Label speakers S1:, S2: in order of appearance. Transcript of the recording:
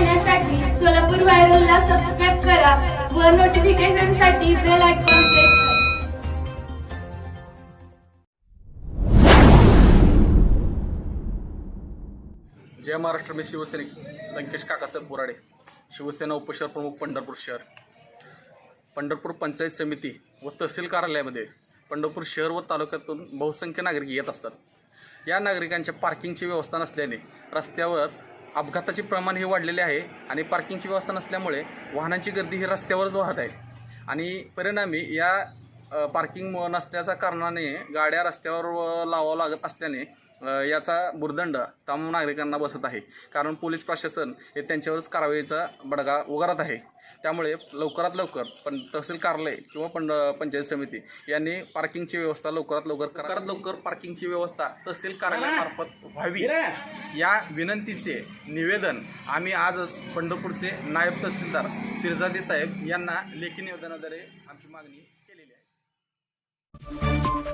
S1: पाहण्यासाठी सोलापूर व्हायरलला सबस्क्राईब करा व नोटिफिकेशनसाठी बेल आयकॉन प्रेस करा.
S2: जय महाराष्ट्र. मी शिवसैनिक लंकेश काकासाहेब बोराडे, शिवसेना उपशहर प्रमुख पंढरपूर शहर. पंढरपूर पंचायत समिती व तहसील कार्यालयामध्ये पंढरपूर शहर व तालुक्यातून बहुसंख्य नागरिक येत असतात. या नागरिकांच्या पार्किंगची व्यवस्था नसल्याने रस्त्यावर अपघाताचे प्रमाण हे वाढलेले आहे आणि पार्किंगची व्यवस्था नसल्यामुळे वाहनांची गर्दी ही रस्त्यावरच वाहत आहे आणि परिणामी या पार्किंग नसल्याच्या कारणाने गाड्या रस्त्यावर लावावं लागत असल्याने याचा भुर्दंड तमाम नागरिकांना बसत आहे. कारण पोलीस प्रशासन हे त्यांच्यावरच कारवाईचा बडगा उगारत आहे. त्यामुळे लवकरात लवकर तहसील कार्यालय किंवा पंचायत समिती यांनी पार्किंगची व्यवस्था लवकरात लवकर पार्किंगची व्यवस्था तहसील कार्यालयामार्फत व्हावी या विनंतीचे निवेदन आम्ही आजच पंढरपूरचे नायब तहसीलदार फिरजादी साहेब यांना लेखी निवेदनाद्वारे आमची मागणी केलेली आहे.